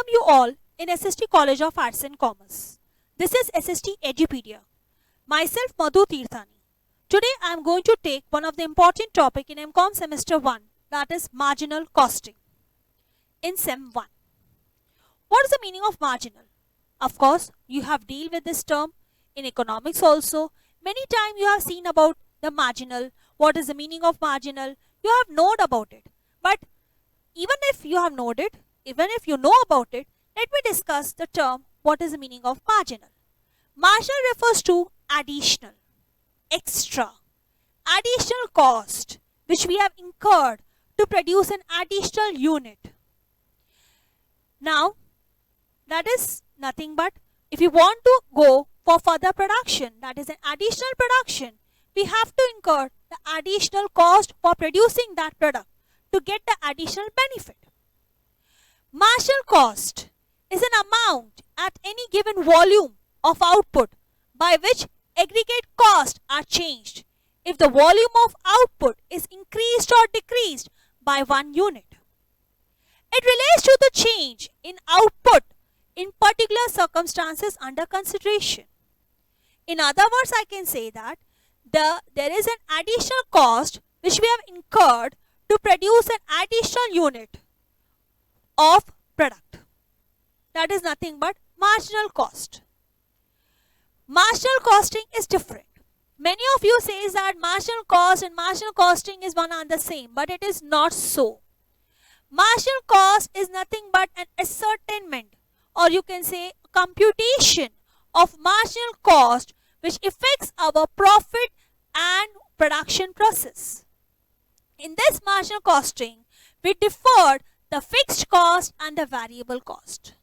welcome you all in SST College of Arts and Commerce. This is SST Edupedia. Myself Madhu Tirthani. Today I am going to take one of the important topic in MCOM semester 1, that is marginal costing in Sem 1. What is the meaning of marginal? Of course, you have dealt with this term in economics also. Many times you have seen about the marginal, what is the meaning of marginal, you have known about it. But even if you have known it, even if you know about it, let me discuss the term what is the meaning of marginal. Marginal refers to additional, extra, additional cost which we have incurred to produce an additional unit. Now, that is nothing but if you want to go for further production, that is an additional production, we have to incur the additional cost for producing that product to get the additional benefit. Marginal cost is an amount at any given volume of output by which aggregate costs are changed if the volume of output is increased or decreased by 1 unit. It relates to the change in output in particular circumstances under consideration. In other words, I can say that there is an additional cost which we have incurred to produce an additional unit of product. That is nothing but marginal cost. Marginal costing is different. Many of you say that marginal cost and marginal costing is one and the same, but it is not so. Marginal cost is nothing but an ascertainment, or you can say computation of marginal cost which affects our profit and production process. In this marginal costing, we deferred the fixed cost and the variable cost.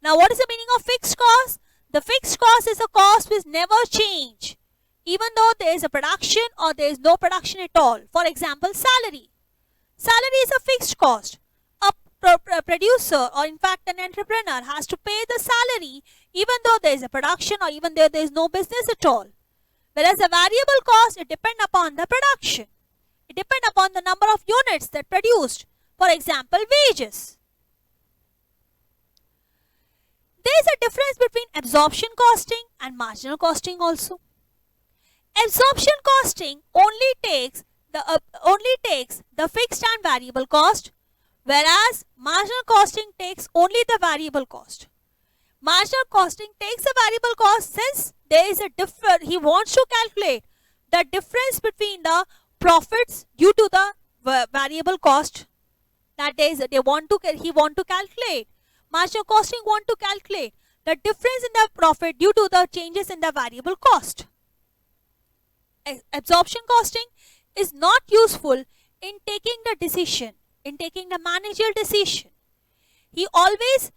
Now, what is the meaning of fixed cost? The fixed cost is a cost which never change, even though there is a production or there is no production at all. For example, salary. Salary is a fixed cost. A producer or in fact an entrepreneur has to pay the salary even though there is a production or even though there is no business at all. Whereas the variable cost, it depends upon the production. It depends upon the number of units that produced. For example, wages. There is a difference between absorption costing and marginal costing also. Absorption costing only takes the fixed and variable cost, whereas marginal costing takes only the variable cost. Marginal costing takes the variable cost since there is a difference. He wants to calculate the difference between the profits due to the variable cost. That is, he want to calculate. Marginal costing want to calculate the difference in the profit due to the changes in the variable cost. Absorption costing is not useful in taking the decision, in taking the managerial decision. He always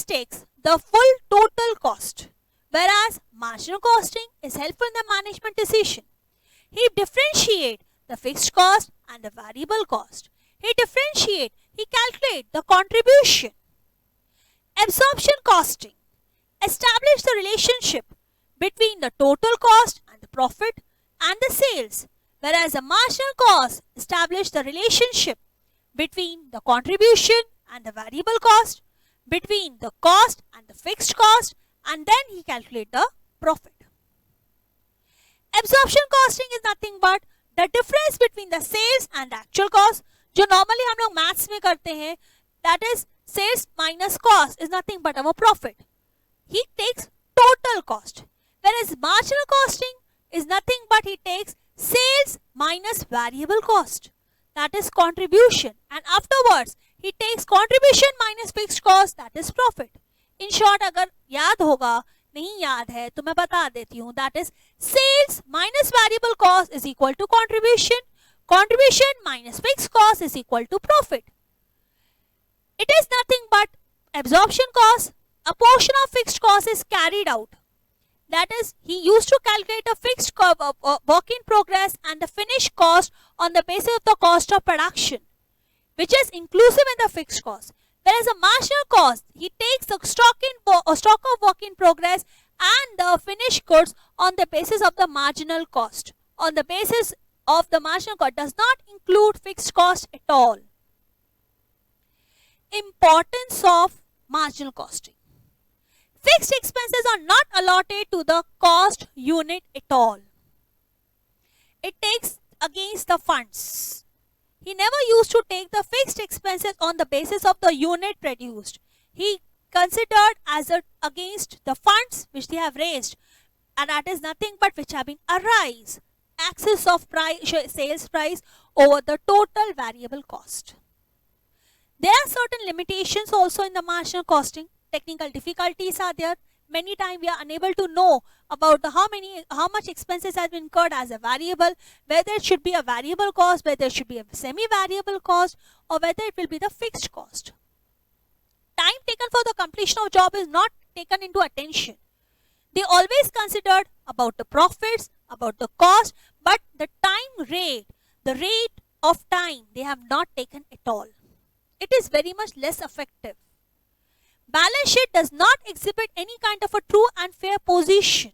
takes the full total cost, whereas marginal costing is helpful in the management decision. He differentiate the fixed cost and the variable cost. He calculate the contribution. Absorption costing establish the relationship between the total cost and the profit and the sales, whereas the marginal cost establish the relationship between the contribution and the variable cost, between the cost and the fixed cost, and then he calculate the profit. Absorption costing is nothing but the difference between the sales and the actual cost, जो normally हम लोग maths में करते हैं, that is sales minus cost is nothing but our profit. He takes total cost, whereas marginal costing is nothing but he takes sales minus variable cost, that is contribution, and afterwards he takes contribution minus fixed cost, that is profit. In short, अगर याद होगा, नहीं याद है तो मैं बता देती हूँ, that is sales minus variable cost is equal to contribution. Contribution minus fixed cost is equal to profit. It is nothing but absorption cost. A portion of fixed cost is carried out. That is, he used to calculate a fixed work in progress and the finished cost on the basis of the cost of production, which is inclusive in the fixed cost. Whereas a marginal cost, he takes the stock of work in progress and the finished goods on the basis of the marginal cost. On the basis of the marginal cost, does not include fixed cost at all. Importance of marginal costing. Fixed expenses are not allotted to the cost unit at all. It takes against the funds. He never used to take the fixed expenses on the basis of the unit produced. He considered as against the funds which they have raised, and that is nothing but which have been arise, excess of sales price over the total variable cost. There are certain limitations also in the marginal costing. Technical difficulties are there. Many times we are unable to know about how much expenses has been incurred as a variable, whether it should be a variable cost, whether it should be a semi-variable cost, or whether it will be the fixed cost. Time taken for the completion of job is not taken into attention. They always considered about the profits, about the cost, but the time rate, the rate of time, they have not taken at all. It is very much less effective. Balance sheet does not exhibit any kind of a true and fair position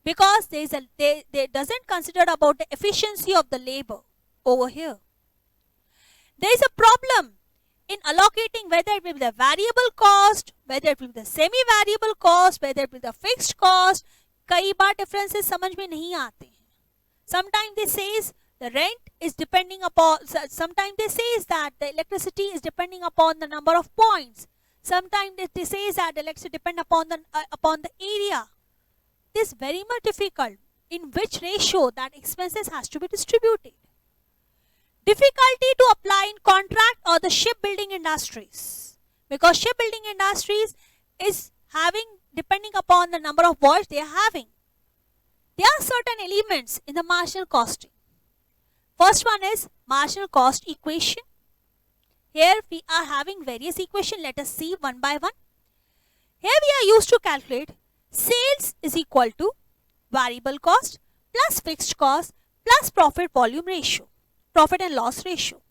because they doesn't consider about the efficiency of the labor over here. There is a problem in allocating whether it will be the variable cost, whether it will be the semi-variable cost, whether it will be the fixed cost. कई बार differences समझ में नहीं आते हैं. Sometimes they says the rent is depending upon, sometimes they says that the electricity is depending upon the number of points. Sometimes they say that the electricity depend upon the area. It is very much difficult in which ratio that expenses has to be distributed. Difficulty to apply in contract or the shipbuilding industries, because shipbuilding industries is having, depending upon the number of voyages they are having. There are certain elements in the marginal costing. First one is marginal cost equation. Here we are having various equations. Let us see one by one. Here we are used to calculate sales is equal to variable cost plus fixed cost plus profit volume ratio, profit and loss ratio.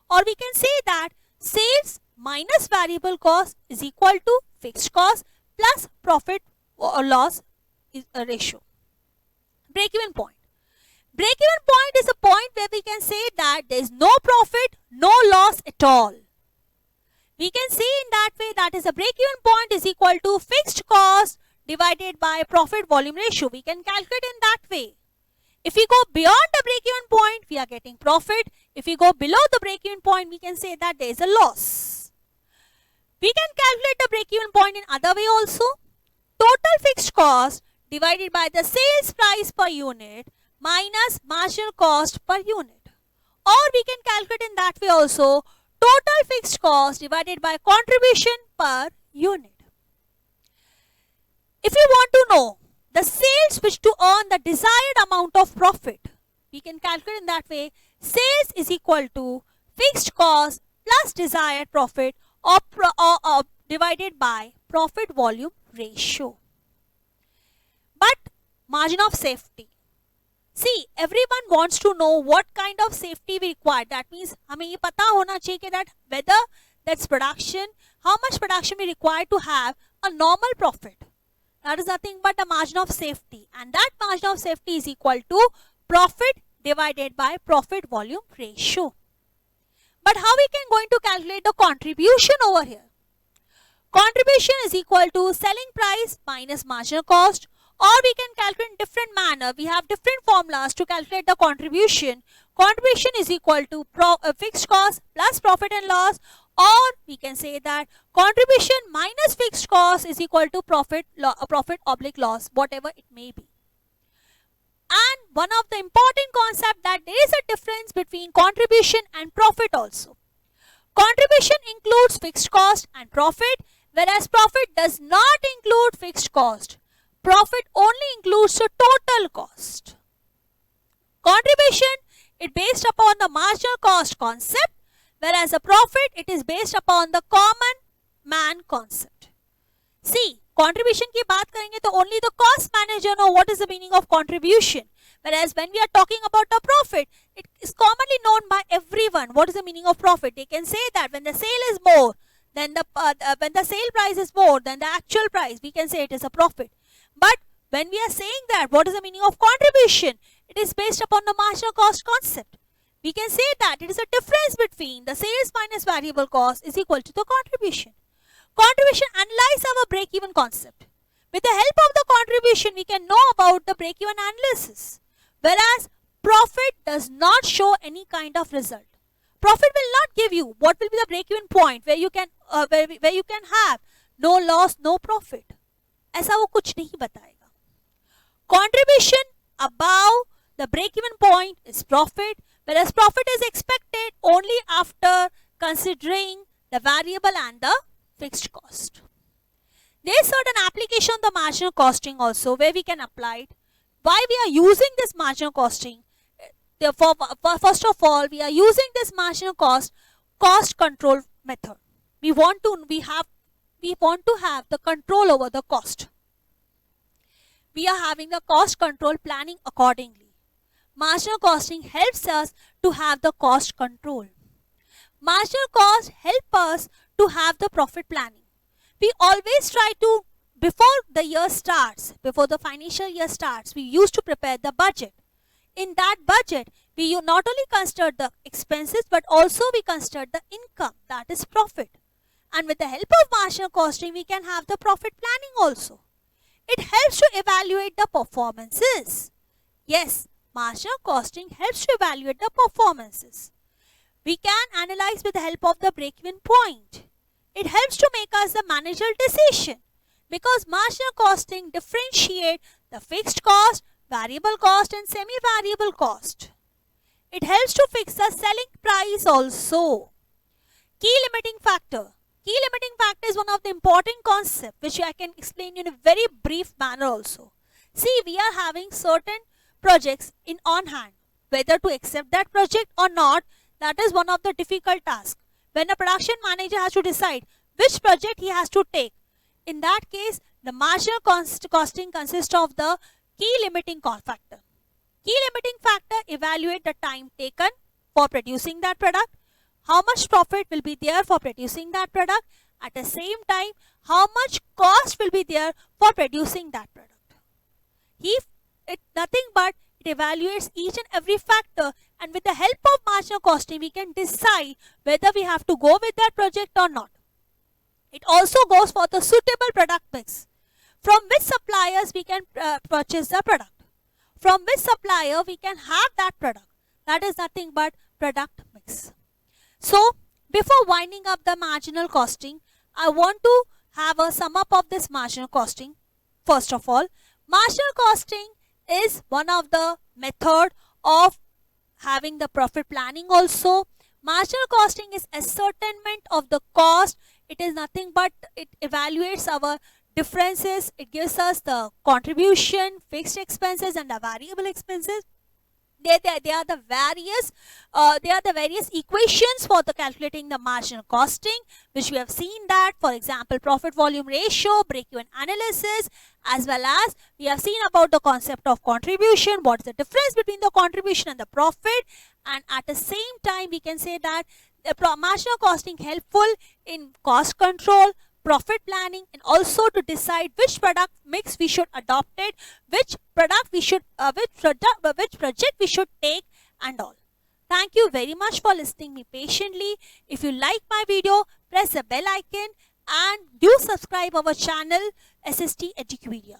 Or we can say that sales minus variable cost is equal to fixed cost plus profit or loss ratio. Break-even point. Break-even point is a point where we can say that there is no profit, no loss at all. We can say in that way that is a break-even point is equal to fixed cost divided by profit volume ratio. We can calculate in that way. If we go beyond the break-even point, we are getting profit. If we go below the break-even point, we can say that there is a loss. We can calculate the break-even point in other way also. Total fixed cost divided by the sales price per unit minus marginal cost per unit. Or we can calculate in that way also total fixed cost divided by contribution per unit. If we want to know the sales which to earn the desired amount of profit, we can calculate in that way sales is equal to fixed cost plus desired profit or divided by profit volume ratio. But margin of safety. See, everyone wants to know what kind of safety we require. That means हमें ये पता होना चाहिए that whether that's production, how much production we require to have a normal profit. That is nothing but the margin of safety, and that margin of safety is equal to profit divided by profit volume ratio. But how we can going to calculate the contribution over here? Contribution is equal to selling price minus marginal cost. Or we can calculate in different manner. We have different formulas to calculate the contribution. Contribution is equal to fixed cost plus profit and loss. Or we can say that contribution minus fixed cost is equal to profit oblique loss, whatever it may be. And one of the important concept that there is a difference between contribution and profit also. Contribution includes fixed cost and profit, whereas profit does not include fixed cost. Profit only includes the total cost. Contribution is based upon the marginal cost concept, whereas a profit it is based upon the common man concept. See, contribution की बात करेंगे तो only the cost manager know what is the meaning of contribution. Whereas when we are talking about the profit, it is commonly known by everyone. What is the meaning of profit? They can say that when the sale is more, then when the sale price is more than the actual price, we can say it is a profit. But when we are saying that, what is the meaning of contribution? It is based upon the marginal cost concept. We can say that it is a difference between the sales minus variable cost is equal to the contribution. Contribution analyze our break-even concept. With the help of the contribution, we can know about the break-even analysis. Whereas profit does not show any kind of result. Profit will not give you what will be the break-even point where you can have no loss, no profit. ऐसा वो कुछ नहीं बताएगा. Contribution above the break-even point is profit, whereas profit is expected only after considering the variable and the fixed cost. There is certain application of the marginal costing also where we can apply it. Why we are using this marginal costing? Therefore, first of all, we are using this marginal cost control method. We want to have the control over the cost. We are having the cost control planning accordingly. Marginal costing helps us to have the cost control. Marginal cost help us to have the profit planning. We always try to, before the year starts, before the financial year starts, we used to prepare the budget. In that budget, we not only consider the expenses, but also we consider the income, that is profit. And with the help of marginal costing, we can have the profit planning also. It helps to evaluate the performances. Yes, marginal costing helps to evaluate the performances. We can analyze with the help of the break-even point. It helps to make us the managerial decision because marginal costing differentiate the fixed cost, variable cost and semi-variable cost. It helps to fix the selling price also. Key limiting factor. Key limiting factor is one of the important concepts which I can explain in a very brief manner also. See, we are having certain projects on hand. Whether to accept that project or not, that is one of the difficult tasks. When a production manager has to decide which project he has to take. In that case, the marginal costing consists of the key limiting factor. Key limiting factor evaluate the time taken for producing that product, how much profit will be there for producing that product, at the same time, how much cost will be there for producing that product. Nothing but it evaluates each and every factor, and with the help of marginal costing, we can decide whether we have to go with that project or not. It also goes for the suitable product mix. From which suppliers we can purchase the product. From which supplier we can have that product. That is nothing but product mix. So, before winding up the marginal costing, I want to have a sum up of this marginal costing. First of all, marginal costing is one of the method of having the profit planning also. Marginal costing is ascertainment of the cost. It is nothing but it evaluates our differences. It gives us the contribution, fixed expenses and the variable expenses. They are the various equations for the calculating the marginal costing, which we have seen that, for example, profit volume ratio, break-even analysis, as well as we have seen about the concept of contribution, what is the difference between the contribution and the profit, and at the same time we can say that the marginal costing helpful in cost control, profit planning, and also to decide which product mix we should adopt it, which project we should take and all. Thank you very much for listening me patiently. If you like my video, press the bell icon and do subscribe our channel SST Eduquedia.